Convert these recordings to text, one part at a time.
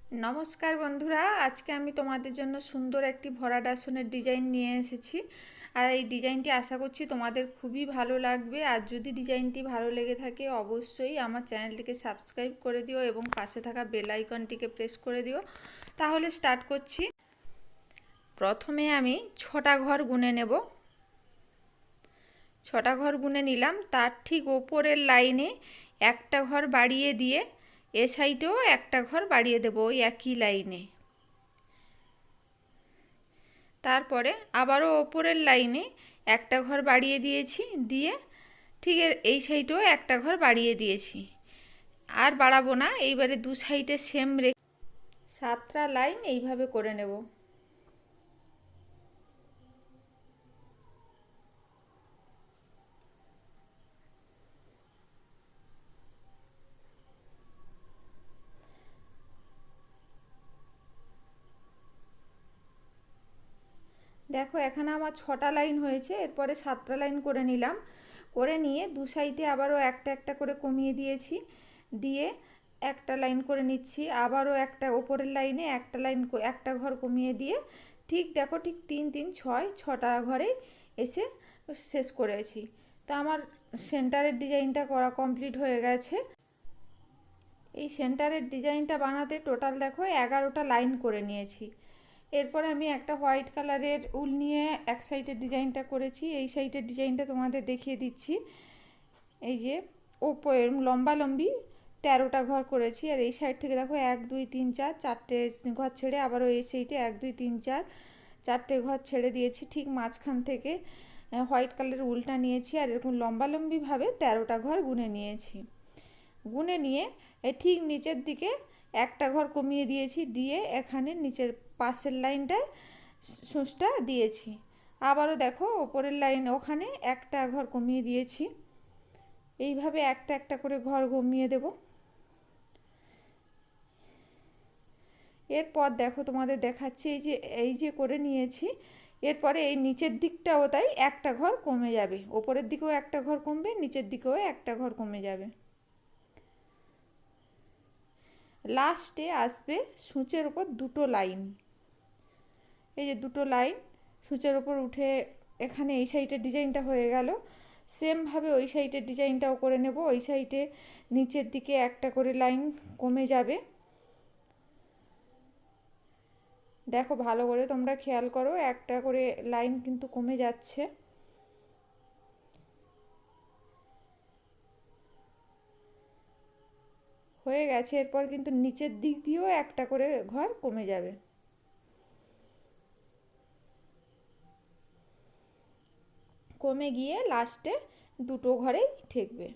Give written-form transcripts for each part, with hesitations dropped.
নমস্কার বন্ধুরা, আজকে আমি তোমাদের জন্য সুন্দর একটি ভরাট আসনের ডিজাইন নিয়ে এসেছি। আর এই ডিজাইনটি আশা করছি তোমাদের খুবই ভালো লাগবে। আর যদি ডিজাইনটি ভালো লেগে থাকে অবশ্যই আমার চ্যানেলটিকে সাবস্ক্রাইব করে দিও এবং পাশে থাকা বেল আইকনটিকে প্রেস করে দিও। তাহলে স্টার্ট করছি। প্রথমে আমি 6টা ঘর গুনে নেব। 6টা ঘর গুনে নিলাম। তার ঠিক ওপরের লাইনে একটা ঘর বাড়িয়ে দিয়ে এ সাইডেও একটা ঘর বাড়িয়ে দেবো ওই একই লাইনে। তারপরে আবারও ওপরের লাইনে একটা ঘর বাড়িয়ে দিয়েছি, দিয়ে ঠিক এই সাইডেও একটা ঘর বাড়িয়ে দিয়েছি। আর বাড়াবো না, এইবারে দু সাইডে সেম রেখে 7টা লাইন এইভাবে করে নেব। দেখো এখানে আমার 6টা লাইন হয়েছে, এরপরে 7টা লাইন করে নিলাম। করে নিয়ে দু সাইডে আবারও একটা একটা করে কমিয়ে দিয়েছি, দিয়ে একটা লাইন করে নিচ্ছি। আবারও একটা ওপরের লাইনে একটা লাইন একটা ঘর কমিয়ে দিয়ে ঠিক দেখো ঠিক 3 3 6 6টা ঘরে এসে শেষ করেছি। তো আমার সেন্টারের ডিজাইনটা করা কমপ্লিট হয়ে গেছে। এই সেন্টারের ডিজাইনটা বানাতে টোটাল দেখো 11টা লাইন করে নিয়েছি। এরপরে আমি একটা হোয়াইট কালারের উল নিয়ে এক সাইডের ডিজাইনটা করেছি, এই সাইডের ডিজাইনটা তোমাদের দেখিয়ে দিচ্ছি। এই যে ওপরে লম্বা লম্বি 13টা ঘর করেছি। আর এই সাইড থেকে দেখো 1 2 3 4 4টে ঘর ছেড়ে আবারও এই সাইডে 1 2 3 4 4টে ঘর ছেড়ে দিয়েছি। ঠিক মাঝখান থেকে হোয়াইট কালারের উলটা নিয়েছি আর এরকম লম্বা লম্বিভাবে 13টা ঘর গুনে নিয়েছি। গুনে নিয়ে ঠিক নিচের দিকে একটা ঘর কমিয়ে দিয়েছি, দিয়ে এখানে নিচের পাশের লাইনটায় সূচটা দিয়েছি। আবারও দেখো ওপরের লাইন ওখানে একটা ঘর কমিয়ে দিয়েছি। এইভাবে একটা একটা করে ঘর কমিয়ে দেব। এরপর দেখো তোমাদের দেখাচ্ছি, এই যে করে নিয়েছি। এরপরে এই নিচের দিকটাও তাই একটা ঘর কমে যাবে, ওপরের দিকেও একটা ঘর কমবে, নিচের দিকেও একটা ঘর কমে যাবে। লাস্টে আসবে সূচের ওপর দুটো লাইন। এই যে দুটো লাইন সূচের ওপর উঠে এখানে এই সাইডের ডিজাইনটা হয়ে গেল। সেমভাবে ওই সাইডের ডিজাইনটাও করে নেব। ওই সাইডে নিচের দিকে একটা করে লাইন কমে যাবে। দেখো ভালো করে তোমরা খেয়াল করো, একটা করে লাইন কিন্তু কমে যাচ্ছে। হয়ে গেছে। এরপর কিন্তু নিচের দিক দিয়েও একটা করে ঘর কমে যাবে। কমে গিয়ে লাস্টে দুটো ঘরেই ঠেকবে।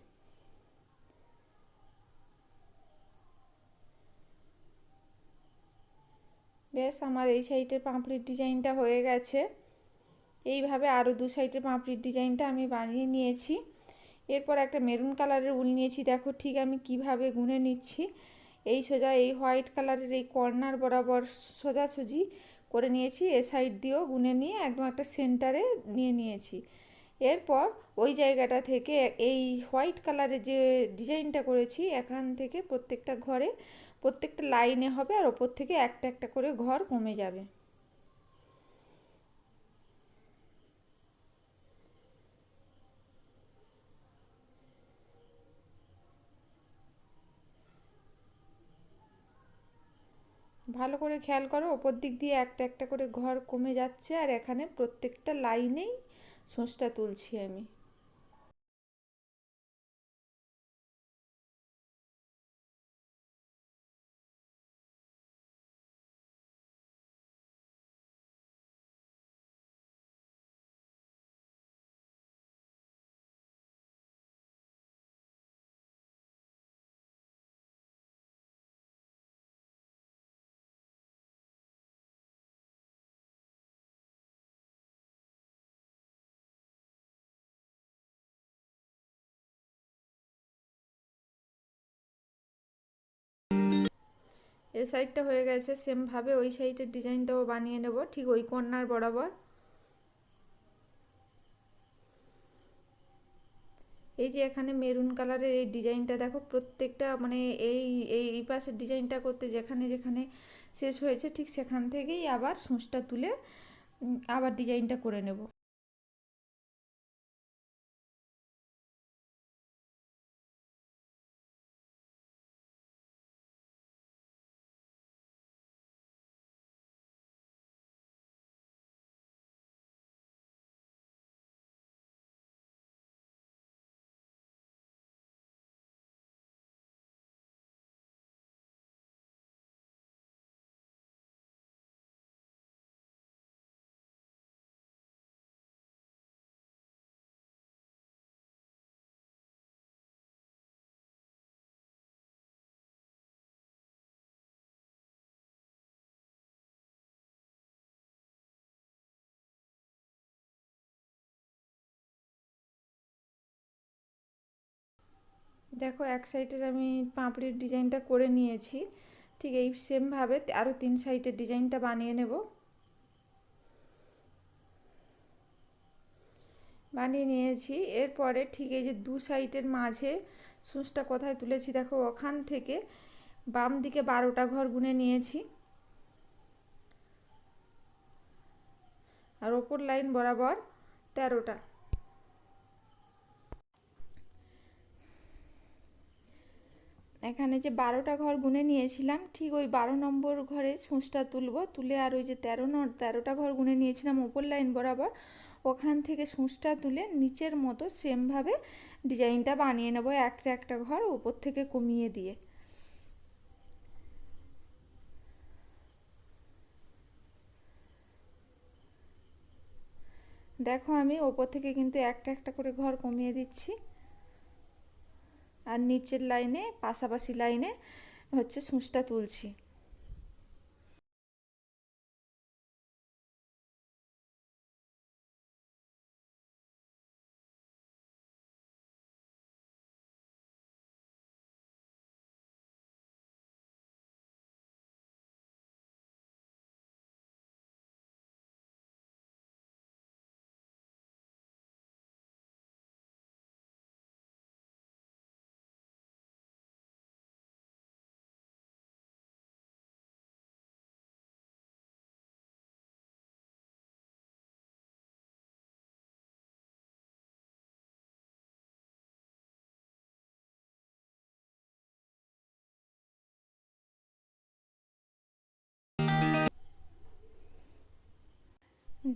বেশ, আমার এই সাইডের পাঁপড়ির ডিজাইনটা হয়ে গেছে। এইভাবে আরও দু সাইডের পাঁপড়ির ডিজাইনটা আমি বানিয়ে নিয়েছি। এরপর একটা মেরুন কালারের উল নিয়েছি। দেখো ঠিক আমি কিভাবে গুনে নিচ্ছি। এই সোজা এই হোয়াইট কালারের এই কর্নার বরাবর সোজাসুজি করে নিয়েছি, এ সাইড দিয়েও গুনে নিয়ে একদম একটা সেন্টারে নিয়ে নিয়েছি। এরপর ওই জায়গাটা থেকে এই হোয়াইট কালারের যে ডিজাইনটা করেছি এখান থেকে প্রত্যেকটা ঘরে প্রত্যেকটা লাইনে হবে আর ওপর থেকে একটা একটা করে ঘর কমে যাবে। ভালো করে খেয়াল করো, ওপর দিক দিয়ে একটা একটা করে ঘর কমে যাচ্ছে আর এখানে প্রত্যেকটা লাইনেই সূচটা তুলছি আমি। এই সাইডটা হয়ে গেছে, সেমভাবে ওই সাইডের ডিজাইনটাও বানিয়ে নেব ঠিক ওই কর্নার বরাবর। এই যে এখানে মেরুন কালারের এই ডিজাইনটা দেখো, প্রত্যেকটা মানে এই এই পাশের ডিজাইনটা করতে যেখানে যেখানে শেষ হয়েছে ঠিক সেখান থেকেই আবার সূঁচটা তুলে আবার ডিজাইনটা করে নেব। দেখো এক সাইডের আমি পাপড়ির ডিজাইনটা করে নিয়েছি, ঠিক এই সেমভাবে আরও 3 সাইডের ডিজাইনটা বানিয়ে নেব। বানিয়ে নিয়েছি। এরপরে ঠিক এই যে 2 সাইডের মাঝে সূচটা কোথায় তুলেছি দেখো, ওখান থেকে বাম দিকে 12টা ঘর গুনে নিয়েছি, আর ওপর লাইন বরাবর 13টা। এখানে যে 12টা ঘর গুনে নিয়েছিলাম, ঠিক ওই 12 নম্বর ঘরে সূচটা তুলব, তুলে আর ওই যে 13টা ঘর গুনে নিয়েছিলাম ওপর লাইন বরাবর, ওখান থেকে সূচটা তুলে নিচের মতো সেমভাবে ডিজাইনটা বানিয়ে নেব, একটা একটা ঘর ওপর থেকে কমিয়ে দিয়ে। দেখো আমি ওপর থেকে কিন্তু একটা একটা করে ঘর কমিয়ে দিচ্ছি, আর নিচের লাইনে পাশাপাশি লাইনে হচ্ছে সূচটা তুলছি।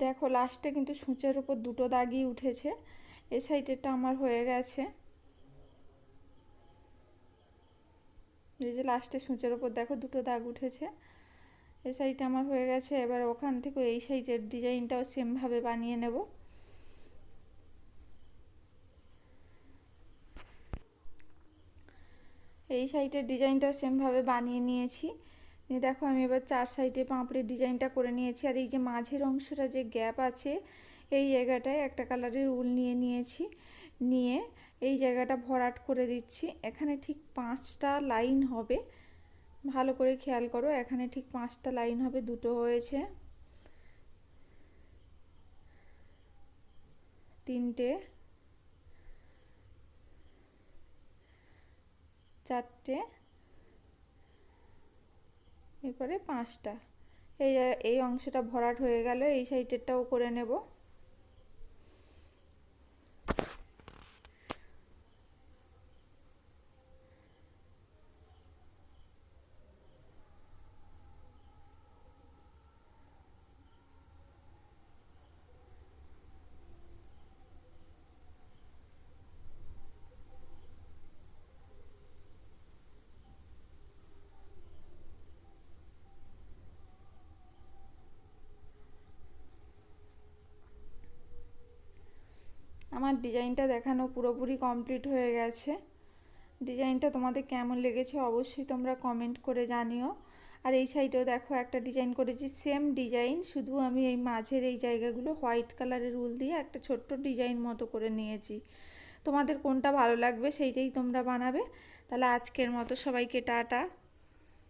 দেখো লাস্টে কিন্তু সূচের উপর 2টো দাগই উঠেছে, এই সাইডেরটা আমার হয়ে গেছে। এই যে লাস্টে সূচের উপর দেখো 2টো দাগ উঠেছে, এই সাইডটা আমার হয়ে গেছে। এবার ওখান থেকে এই সাইডের ডিজাইনটাও সেমভাবে বানিয়ে নেব। এই সাইডের ডিজাইনটাও সেমভাবে বানিয়ে নিয়েছি। দেখো আমি এবার 4 সাইডে পাঁপড়ের ডিজাইনটা করে নিয়েছি, আর এই যে মাঝের অংশটা যে গ্যাপ আছে এই জায়গাটায় একটা কালারের উল নিয়ে নিয়েছি, নিয়ে এই জায়গাটা ভরাট করে দিচ্ছি। এখানে ঠিক 5টা লাইন হবে, ভালো করে খেয়াল করো, এখানে ঠিক 5টা লাইন হবে, 2টো হয়েছে, 3টে, 4টে, এরপরে 5টা। এই অংশটা ভরাট হয়ে গেল, এই সাইডেরটাও করে নেব। আমার ডিজাইনটা দেখানো পুরোপুরি কমপ্লিট হয়ে গেছে। ডিজাইনটা তোমাদের কেমন লেগেছে অবশ্যই তোমরা কমেন্ট করে জানিও। আর এই সাইডেও দেখো একটা ডিজাইন করেছি, সেম ডিজাইন, শুধু আমি এই মাঝের এই জায়গাগুলো হোয়াইট কালারের উল দিয়ে একটা ছোট্ট ডিজাইন মতো করে নিয়েছি। তোমাদের কোনটা ভালো লাগবে সেইটাই তোমরা বানাবে। তাহলে আজকের মতো সবাইকে টাটা।